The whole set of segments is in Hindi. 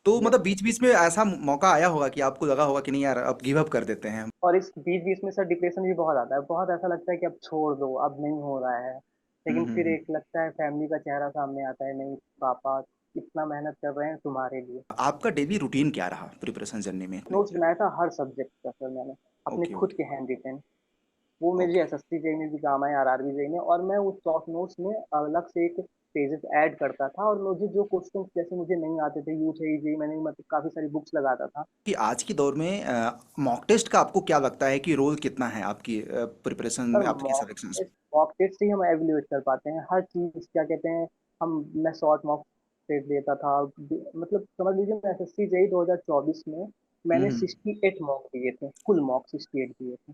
तो मैं मतलब बीच-बीच में ऐसा मौका आया होगा कि आपको लगा होगा कि नहीं यार अब गिव अप कर देते हैं हम? और इस बीच-बीच में सर डिप्रेशन भी बहुत आता है। बहुत ऐसा लगता है कि अब छोड़ दो, अब नहीं हो रहा है। हुँ, लेकिन हुँ, फिर हुँ। एक लगता है फैमिली का चेहरा सामने आता है, नहीं पापा इतना मेहनत कर रहे हैं तुम्हारे लिए। आपका डेली रूटीन क्या रहा प्रिपरेशन जर्नी में? नोट्स बनाया था हर सब्जेक्ट का सर मैंने, अपने ओके, खुद ओके, के हैंड रिटेन। वो मेरी ओके। एसएससी जेईई में भी काम आए, आरआरबी जेईई में, और मैं उस शॉर्ट नोट्स में अलग से एक पेजेस ऐड करता था, और मुझे जो क्वेश्चंस जैसे मुझे नहीं आते थे यूजेई जेईई, मैंने मतलब काफ़ी सारी बुक्स लगाता था। कि आज के दौर में मॉक टेस्ट का आपको क्या लगता है कि रोल कितना है आपकी प्रिपरेशन सर में, आपकी सिलेक्शंस में? मॉक टेस्ट से ही हम एवेल्यूएट कर पाते हैं हर चीज़, क्या कहते हैं, हम मैं शॉर्ट मॉक टेस्ट देता था। मतलब समझ लीजिए मैं एसएससी जेईई 2024 में हुँ, मैंने हुँ। 68 मॉक दिए थे, कुल मॉक 68 दिए थे।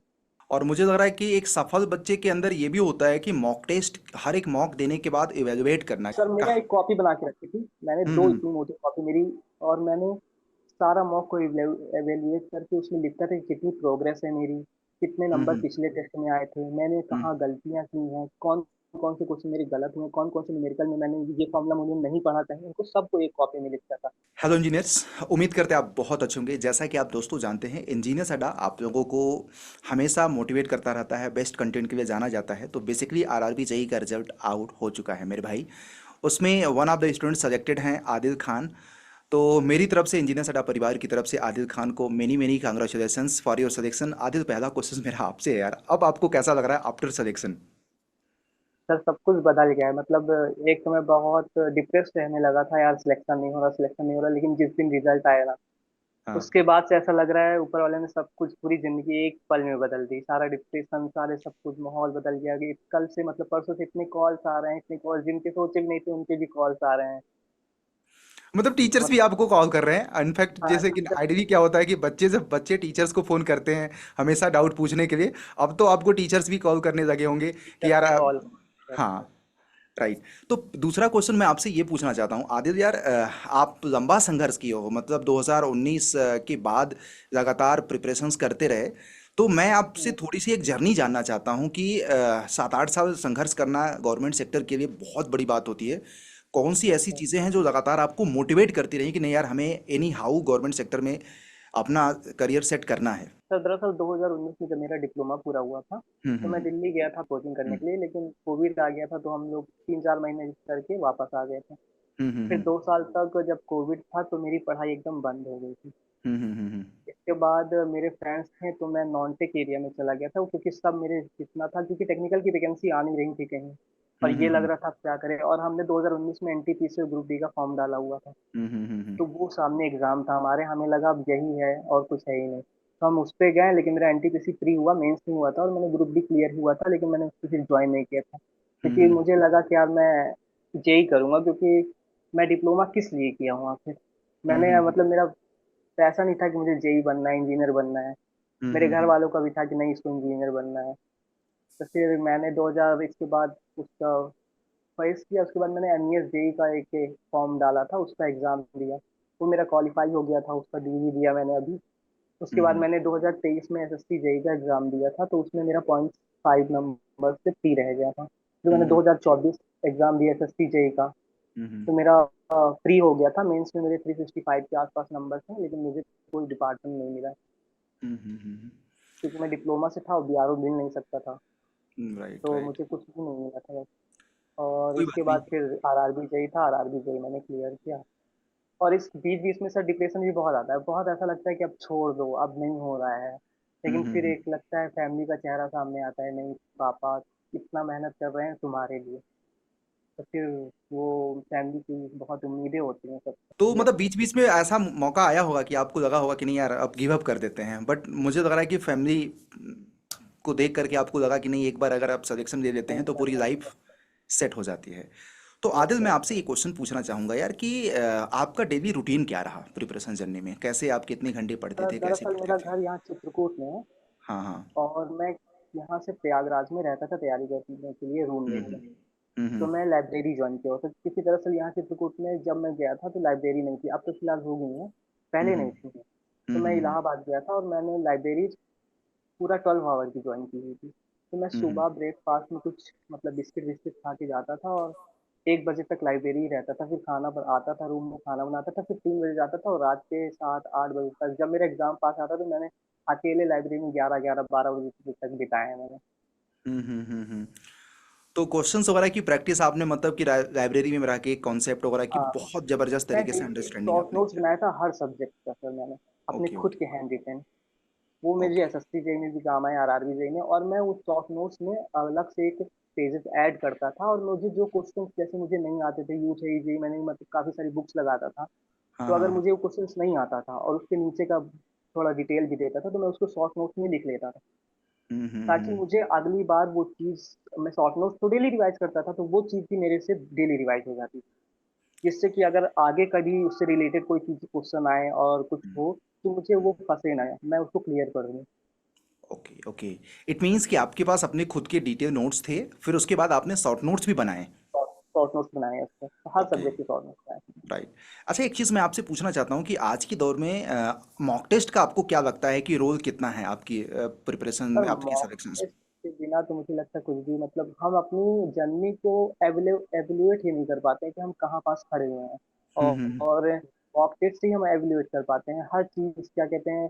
और मुझे लग रहा है कि एक सफल बच्चे के अंदर ये भी होता है कि मॉक टेस्ट हर एक मॉक देने के बाद इवैल्यूएट करना। सर मेरा कहाँ? एक कॉपी बना के रखी थी मैंने, हुँ, दो हुँ, इतनी मोटी कॉपी मेरी, और मैंने सारा मॉक को एवेल्युएट करके उसमें लिखता था कि कितनी प्रोग्रेस है मेरी, कितने हुँ, नंबर हुँ, पिछले टेस्ट में आए थे, मैंने हुँ। कहाँ गलतियाँ की हैं, कौन कौन से क्वेश्चन मेरे गलत हुए, कौन कौन से न्यूमेरिकल में मैंने ये फॉर्मूला मुझे नहीं पढ़ा था, उनको सबको एक कॉपी में लिखता था। हेलो इंजीनियर्स, उम्मीद करते हैं आप बहुत अच्छे होंगे। जैसा कि आप दोस्तों जानते हैं, इंजीनियर्स अड्डा आप लोगों को हमेशा मोटिवेट करता रहता है, बेस्ट कंटेंट के लिए जाना जाता है। तो बेसिकली आरआरबी जेईई का रिजल्ट आउट हो चुका है मेरे भाई। उसमें one of the student selected हैं आदिल खान। तो मेरी तरफ से इंजीनियर्स अड्डा परिवार की तरफ से आदिल खान को many many congratulations for your selection. Adil, पहला क्वेश्चन मेरा आपसे है यार, अब आपको कैसा लग रहा है आफ्टर सिलेक्शन? सर सब कुछ बदल गया है, मतलब एक तो मैं बहुत डिप्रेस्ड रहने लगा था, यार सिलेक्शन नहीं हो रहा, सिलेक्शन नहीं हो रहा, लेकिन जिस दिन रिजल्ट आया ना, हाँ। उसके बाद से ऐसा लग रहा है ऊपर वाले ने सब कुछ, पूरी जिंदगी एक पल में बदल दी, सारा डिप्रेशन, सारे सब कुछ माहौल बदल गया कि कल से, मतलब परसों से इतने कॉल्स आ रहे हैं, इतने कॉल्स जिनके सोचे भी नहीं थे उनके भी कॉल्स आ रहे हैं। मतलब टीचर्स भी मतलब आपको कॉल कर रहे हैं इनफैक्ट, हाँ जैसे कि टीचर, आइडियली क्या होता है कि बच्चे जब बच्चे टीचर्स को फ़ोन करते हैं हमेशा डाउट पूछने के लिए, अब तो आपको टीचर्स भी कॉल करने लगे होंगे कि टीचर यार भी कॉल हाँ, करते हैं। राइट। तो दूसरा क्वेश्चन मैं आपसे ये पूछना चाहता हूँ आदिल यार, आप लंबा संघर्ष किए हो, मतलब 2019 के बाद लगातार प्रिपरेशंस करते रहे। तो मैं आपसे हम्म, थोड़ी सी एक जर्नी जानना चाहता हूँ कि 7-8 साल संघर्ष करना गवर्नमेंट सेक्टर के लिए बहुत बड़ी बात होती है। कौन सी ऐसी चीज़ें हैं जो लगातार आपको मोटिवेट करती रही कि नहीं यार हमें एनी हाउ गवर्नमेंट सेक्टर में अपना करियर सेट करना है? सर दरअसल 2019 में जब मेरा डिप्लोमा पूरा हुआ था, हम्म, तो मैं हम्म, दिल्ली गया था कोचिंग करने हम्म, के लिए, लेकिन कोविड आ गया था तो हम लोग 3-4 महीने करके वापस आ गए थे। हम्म, फिर 2 साल तक जब कोविड था तो मेरी पढ़ाई एकदम बंद हो गई थी। हम्म, हम्म, इसके बाद मेरे फ्रेंड्स थे तो मैं नॉन टेक एरिया में चला गया था, क्योंकि सब मेरे जितना था, क्योंकि टेक्निकल की वैकेंसी आ नहीं रही थी कहीं, और हम्म, ये लग हम्म, रहा था अब क्या करें, और हमने 2019 में एनटीपीसी ग्रुप डी का फॉर्म डाला हुआ था। हम्म, हम्म, तो वो सामने एग्जाम था हमारे, हमें लगा अब यही है और कुछ है ही नहीं, तो हम उस पे गए, लेकिन मेरा एनटीपीसी प्री हुआ, मेंस नहीं हुआ था, और मैंने ग्रुप डी क्लियर हुआ था, लेकिन मैंने उसको फिर ज्वाइन नहीं किया था, क्योंकि हम्म, मुझे लगा कि यार मैं जेई करूंगा, क्योंकि मैं डिप्लोमा किस लिए किया हूँ आखिर। हम्म, मैंने मतलब मेरा पैसा नहीं था कि मुझे जेई बनना है, इंजीनियर बनना है। हम्म, मेरे घर वालों का भी था कि नहीं इसको इंजीनियर बनना है। तो फिर मैंने 2000 इसके बाद उसका फॉइस किया, उसके बाद मैंने एमईएस जेई का एक फॉर्म डाला था, उसका एग्जाम दिया, वो मेरा क्वालिफाई हो गया था, उसका डीवी दिया मैंने अभी। उसके बाद हम्म, मैंने 2023 में एसएससी जेई का एग्जाम दिया था, तो उसमें मेरा 0.5 नंबर से प्री रह गया था। जो मैंने हम्म, 2024 एग्जाम दिया एसएससी जेई का, हम्म, तो मेरा प्री हो गया था, मेंस में मेरे 355 के आसपास नंबर थे, लेकिन मुझे कोई डिपार्टमेंट नहीं मिला, क्योंकि मैं डिप्लोमा से था और बीआरओ मिल नहीं सकता था, राइट, तो राइट। मुझे कुछ भी नहीं मिला था। और कोई इसके बात नहीं। बाद फिर आरआरबी जेई था, आरआरबी जेई मैंने क्लियर किया। और इस बीच बीच में सर डिप्रेशन भी बहुत आता है, बहुत ऐसा लगता है कि अब छोड़ दो, अब नहीं हो रहा है। हम्म, लेकिन फिर एक लगता है फैमिली का चेहरा सामने आता है, नहीं पापा इतना मेहनत कर रहे हैं तुम्हारे लिए। तो फिर वो फैमिली की बहुत उम्मीदें होती हैं तो सबसे। मतलब बीच बीच में ऐसा मौका आया होगा कि आपको लगा होगा कि नहीं यार अब गिव अप कर देते हैं, बट मुझे लग रहा है कि फैमिली को देख करके आपको लगा कि नहीं, एक बार अगर आप सिलेक्शन ले लेते हैं नहीं तो सर, पूरी नहीं लाइफ सेट हो जाती है। तो यस आदिल, मैं सर। आपसे ये क्वेश्चन पूछना चाहूंगा यार कि आपका डेली रूटीन क्या रहा प्रिपरेशन जर्नी में? कैसे आप कितने घंटे पढ़ते थे, कैसे दरअसल पढ़ते मेरा थे? घर यहाँ चित्रकूट में है, हाँ, हाँ। और मैं यहाँ से प्रयागराज में रहता था तैयारी करने के लिए रूम हम्म, लेके। हम्म, तो मैं लाइब्रेरी ज्वाइन किया था, क्योंकि दरअसल यहाँ चित्रकूट में जब मैं गया था तो लाइब्रेरी नहीं थी, अब तो फिलहाल हो गई है, पहले हम्म, नहीं थी। तो मैं हम्म, इलाहाबाद गया था और मैंने लाइब्रेरी पूरा 12 आवर की ज्वाइन की हुई थी। तो मैं हम्म, सुबह ब्रेकफास्ट में कुछ मतलब बिस्किट विस्किट खा के जाता था, और 1 बजे तक लाइब्रेरी रहता था, फिर आता था रूम में, खाना बनाता था, फिर 3 बजे जाता था और रात के 7-8 बजे तक जब मेरा एग्जाम पास आता तो मैंने अकेले लाइब्रेरी में 11-11, 12 बजे तक बिताए हैं मैंने। हम्म। तो क्वेश्चंस वगैरह की प्रैक्टिस आपने मतलब कि लाइब्रेरी में रह के कॉन्सेप्ट वगैरह की हाँ, बहुत जबरदस्त मैं तरीके से डेली अंडरस्टैंडिंग शॉर्ट आपने नोट्स किया। बनाया था हर सब्जेक्ट का सर मैंने, अपने ओके खुद ओके के हैंड रिटन। वो मेरे ओके। एसएससी जेई में भी काम आए, आरआरबी जेई में, और मैं उस शॉर्ट नोट्स में अलग से एक पेजेस ऐड करता था, और मुझे जो क्वेश्चंस जैसे मुझे नहीं आते थे, यू जेई जेई मैंने मतलब काफी सारी बुक्स लगाता था, हाँ तो अगर हाँ। मुझे वो क्वेश्चंस नहीं आता था और उसके नीचे का थोड़ा डिटेल भी देता था, तो मैं उसको शॉर्ट नोट्स में लिख लेता था, ताकि हम्म। मुझे अगली बार वो चीज, मैं शॉर्ट नोट्स तो डेली रिवाइज करता था, तो वो चीज भी मेरे से डेली रिवाइज हो जाती थी, जिससे कि अगर आगे कभी उससे रिलेटेड कोई चीज क्वेश्चन आए और कुछ हो, तो मुझे वो फंसे ना, मैं उसको क्लियर कर दूं। Okay okay. इट मीन्स कि आपके पास अपने खुद के डिटेल नोट्स थे, फिर उसके बाद आपने शॉर्ट नोट्स भी बनाए। शॉर्ट नोट्स बनाए हैं उसके, तो हर ओके सब्जेक्ट के शॉर्ट नोट्स बनाए हैं। राइट। अच्छा एक चीज़ मैं आपसे पूछना चाहता हूँ कि आज के दौर में मॉक टेस्ट का आपको क्या लगता है कि रोल कितना है आपकी प्रिपरेशन पर में, आपकी मॉक सिलेक्शंस टेस्ट के बिना तो मुझे लगता है कुछ भी, मतलब हम अपनी जर्नी को एवेल्युएट ही नहीं कर पाते हैं कि हम कहाँ पास खड़े हुए हैं, में? और मॉक टेस्ट से ही हम एवेल्युएट कर पाते हैं हर चीज, क्या कहते हैं।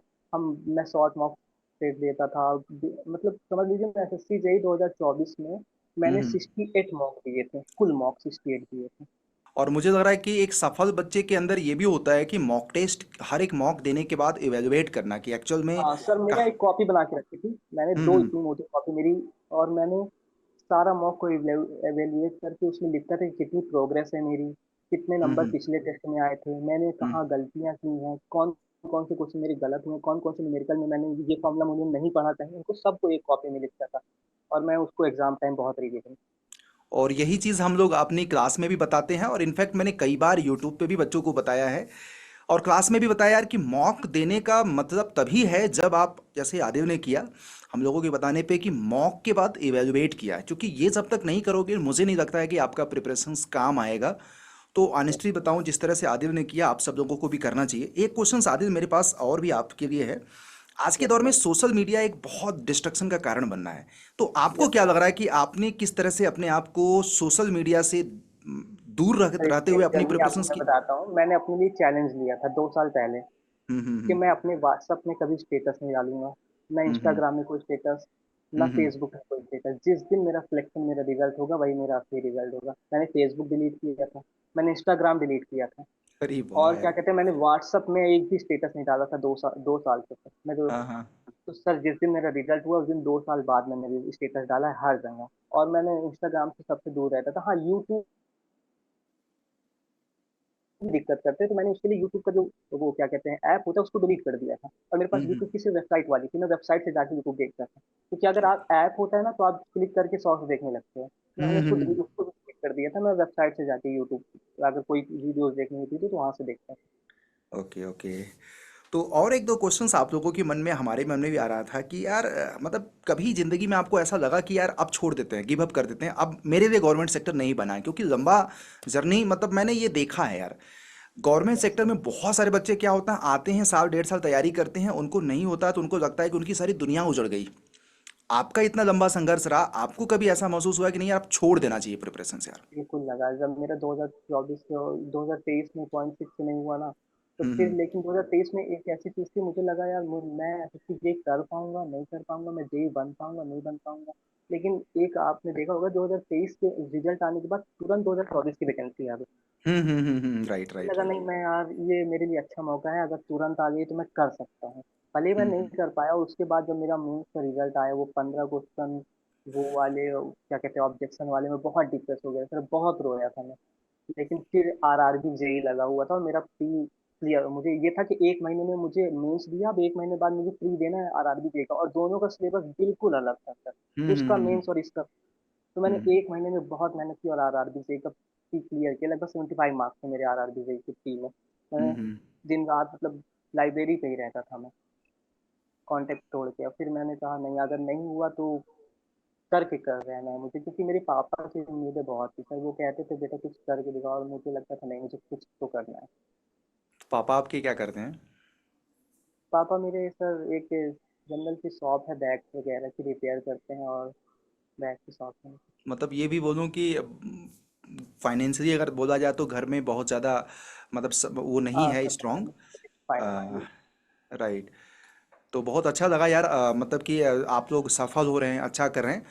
मैं शॉर्ट मॉक टेस्ट देता था, मतलब समझ लीजिए मैं एसएससी जेई 2024 में मैंने हम्म। 68 मॉक दिए थे, कुल मॉक 68 दिए थे। और मुझे लग रहा है कि एक सफल बच्चे के अंदर ये भी होता है कि मॉक टेस्ट, हर एक मॉक देने के बाद इवेलुएट करना कि एक्चुअल में हाँ सर, मेरा कहाँ। एक कॉपी बना के रखी थी मैंने, दो हम्म इतनी मोटी कॉपी मेरी, और मैंने सारा मॉक को एवेल्युएट करके उसमें लिखता था कि कितनी प्रोग्रेस है मेरी, कितने नंबर हम्म पिछले टेस्ट में आए थे, मैंने हम्म। कहाँ गलतियाँ की हैं, कौन कौन से क्वेश्चन मेरे गलत हुए, कौन कौन से न्यूमेरिकल में मैंने ये फॉर्मूला मुझे नहीं पढ़ा था, उनको सबको एक कॉपी में लिखता था, और मैं उसको एग्जाम टाइम बहुत रिवीजन। और यही चीज़ हम लोग अपनी क्लास में भी बताते हैं, और इनफैक्ट मैंने कई बार यूट्यूब पे भी बच्चों को बताया है और क्लास में भी बताया यार कि मॉक देने का मतलब तभी है जब आप, जैसे आदिल ने किया हम लोगों के बताने पे, कि मॉक के बाद इवेलुएट किया है, क्योंकि ये जब तक नहीं करोगे मुझे नहीं लगता है कि आपका प्रिपरेशंस काम आएगा। तो ऑनेस्टली बताऊं, जिस तरह से आदिल ने किया आप सब लोगों को भी करना चाहिए। एक क्वेश्चन आदिल मेरे पास और भी आपके लिए है। आज के यस दौर में सर। सोशल मीडिया एक बहुत डिस्ट्रक्शन का कारण बन रहा है, तो आपको यस क्या सर। लग रहा है कि आपने किस तरह से अपने आप को सोशल मीडिया से दूर एक रहते हुए मेरी अपनी जर्नी आपको प्रिपरेशंस मैं की। बताता हूँ, मैंने अपने लिए चैलेंज लिया था 2 साल पहले, कि हम्म। मैं अपने व्हाट्सएप में कभी स्टेटस नहीं डालूंगा, ना हम्म इंस्टाग्राम में कोई स्टेटस, ना हम्म। फेसबुक में कोई स्टेटस। जिस दिन मेरा सिलेक्शन, मेरा रिजल्ट होगा, वही मेरा असली रिजल्ट होगा। मैंने फेसबुक डिलीट किया था, मैंने इंस्टाग्राम डिलीट किया था, अरे वाह और क्या यार। कहते हैं, मैंने व्हाट्सएप में एक भी स्टेटस नहीं डाला था 2 साल तक मैं तो। हाँ हाँ। तो सर जिस दिन मेरा रिजल्ट हुआ, उस दिन 2 साल बाद मैंने स्टेटस डाला है हर जगह, और मैंने इंस्टाग्राम से सबसे दूर रहता था। हाँ, यूट्यूब दिक्कत करते हैं, तो मैंने उसके लिए यूट्यूब का जो वो क्या कहते हैं ऐप होता है, उसको डिलीट कर दिया था, और मेरे पास हम्म। यूट्यूब की सिर्फ वेबसाइट वाली थी, मैं वेबसाइट से जाके यूट्यूब देखता था, क्योंकि अगर ओके। आप ऐप होता है ना, तो आप क्लिक करके शॉर्ट्स देखने लगते हैं। मैंने हम्म। उसको डिलीट कर दिया था, मैं वेबसाइट से जाके यूट्यूब अगर कोई वीडियोस देखनी होती थी तो वहां से देखता था। Okay okay. तो और एक दो क्वेश्चंस आप लोगों के मन में, हमारे मन में भी आ रहा था कि यार मतलब कभी जिंदगी में आपको ऐसा लगा कि यार अब छोड़ देते हैं, गिव अप कर देते हैं, अब मेरे लिए गवर्नमेंट सेक्टर नहीं बना है, क्योंकि लंबा जर्नी, मतलब मैंने ये देखा है यार, गवर्नमेंट यस सेक्टर सर। में बहुत सारे बच्चे क्या होता है, आते हैं साल डेढ़ साल तैयारी करते हैं, उनको नहीं होता तो उनको लगता है कि उनकी सारी दुनिया उजड़ गई। आपका इतना लंबा संघर्ष रहा, आपको कभी ऐसा महसूस हुआ कि नहीं यार अब छोड़ देना चाहिए प्रिपरेशन यार? बिल्कुल लगा, जब मेरा 2024 से 2023 में 0.6 से नहीं हुआ ना, तो फिर हम्म। लेकिन 2023 में एक ऐसी चीज थी, मुझे लगा यार मैं एसएससी जेई कर पाऊंगा नहीं कर पाऊंगा, मैं जेई बन पाऊंगा नहीं बन पाऊंगा। लेकिन एक आपने देखा होगा, 2023 के रिजल्ट आने के बाद तुरंत 2024 की वैकेंसी आ गई। राइट मुझे राइट लगा राइट। नहीं, मैं यार ये मेरे लिए अच्छा मौका है, अगर तुरंत आ गई तो मैं कर सकता हूँ। भले ही मैं नहीं हम्म कर पाया, उसके बाद जब मेरा मेंस का रिजल्ट आया, वो 15 क्वेश्चन वो वाले क्या कहते हैं ऑब्जेक्शन वाले, में बहुत डिप्रेस हो गया सर, बहुत रोया था मैं। लेकिन फिर आरआरबी जेई लगा हुआ था, और मेरा प्री क्लियर, मुझे ये था कि 1 महीने में मुझे मेंस दिया, अब 1 महीने बाद मुझे प्री देना है आरआरबी जेई का, और दोनों का सिलेबस बिल्कुल अलग था सर, उसका हम्म। मेंस और इसका। तो मैंने हम्म 1 महीने में बहुत मेहनत की, और आरआरबी जेई का प्री क्लियर किया, लगभग 75 मार्क्स थे मेरे आरआरबी जेई की प्री में। मैं हम्म। दिन रात मतलब लाइब्रेरी पे ही रहता था मैं, कांटेक्ट तोड़ के। और फिर मैंने कहा नहीं, अगर नहीं हुआ तो करके कर रहना है मुझे, क्योंकि मेरे पापा की उम्मीदें बहुत थी सर, वो कहते थे बेटा कुछ करके दिखाओ, और मुझे लगता था नहीं, मुझे कुछ तो करना है। पापा आपके क्या करते हैं? पापा मेरे सर एक जनरल की शॉप है, बैग वगैरह की रिपेयर करते हैं, और बैग की शॉप है। मतलब ये भी बोलूं कि फाइनेंशियली अगर बोला जाए तो घर में बहुत ज़्यादा मतलब वो नहीं हाँ है सब स्ट्रांग। फाइनेंशियली। राइट। तो बहुत अच्छा लगा यार, मतलब कि आप लोग सफल हो रहे हैं, अच्छा कर रहे हैं।